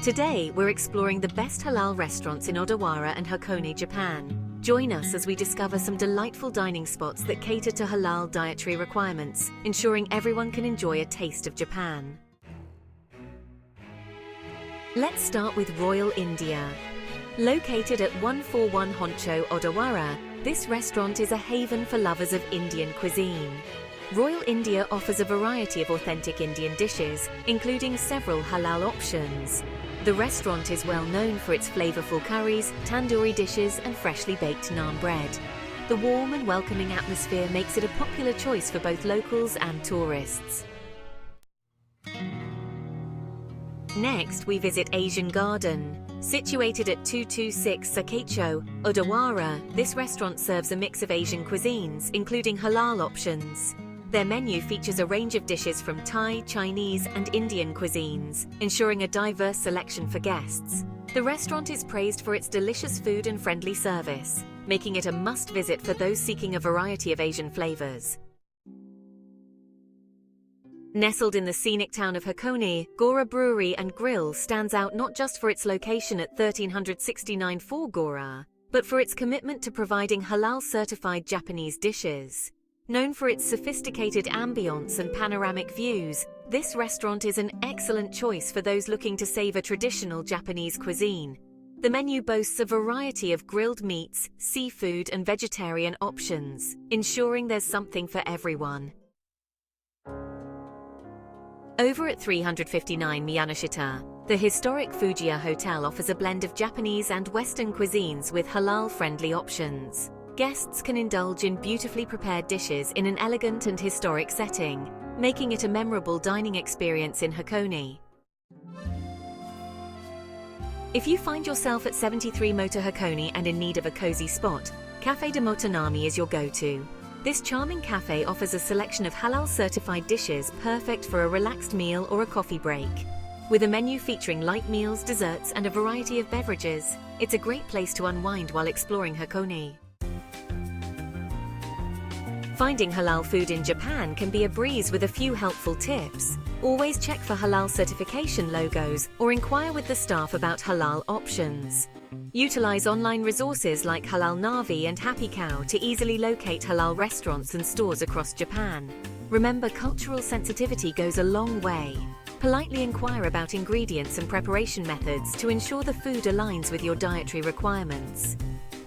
Today, we're exploring the best halal restaurants in Odawara and Hakone, Japan. Join us as we discover some delightful dining spots that cater to halal dietary requirements, ensuring everyone can enjoy a taste of Japan. Let's start with Royal India. Located at 141 Honcho, Odawara, this restaurant is a haven for lovers of Indian cuisine. Royal India offers a variety of authentic Indian dishes, including several halal options. The restaurant is well known for its flavorful curries, tandoori dishes, and freshly baked naan bread. The warm and welcoming atmosphere makes it a popular choice for both locals and tourists. Next, we visit Asian Garden. Situated at 226 Sakecho, Odawara, this restaurant serves a mix of Asian cuisines, including halal options. Their menu features a range of dishes from Thai, Chinese, and Indian cuisines, ensuring a diverse selection for guests. The restaurant is praised for its delicious food and friendly service, making it a must-visit for those seeking a variety of Asian flavors. Nestled in the scenic town of Hakone, Gora Brewery and Grill stands out not just for its location at 1369 4 Gora, but for its commitment to providing halal-certified Japanese dishes. Known for its sophisticated ambience and panoramic views, this restaurant is an excellent choice for those looking to savor traditional Japanese cuisine. The menu boasts a variety of grilled meats, seafood, and vegetarian options, ensuring there's something for everyone. Over at 359 Miyanoshita, the historic Fujiya Hotel offers a blend of Japanese and Western cuisines with halal-friendly options. Guests can indulge in beautifully prepared dishes in an elegant and historic setting, making it a memorable dining experience in Hakone. If you find yourself at 73 Moto Hakone and in need of a cozy spot, Café de Motonami is your go-to. This charming cafe offers a selection of halal-certified dishes perfect for a relaxed meal or a coffee break. With a menu featuring light meals, desserts, and a variety of beverages, it's a great place to unwind while exploring Hakone. Finding halal food in Japan can be a breeze with a few helpful tips. Always check for halal certification logos or inquire with the staff about halal options. Utilize online resources like Halal Navi and Happy Cow to easily locate halal restaurants and stores across Japan. Remember, cultural sensitivity goes a long way. Politely inquire about ingredients and preparation methods to ensure the food aligns with your dietary requirements.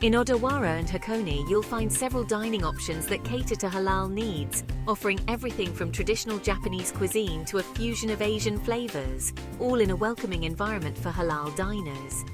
In Odawara and Hakone, you'll find several dining options that cater to halal needs, offering everything from traditional Japanese cuisine to a fusion of Asian flavors, all in a welcoming environment for halal diners.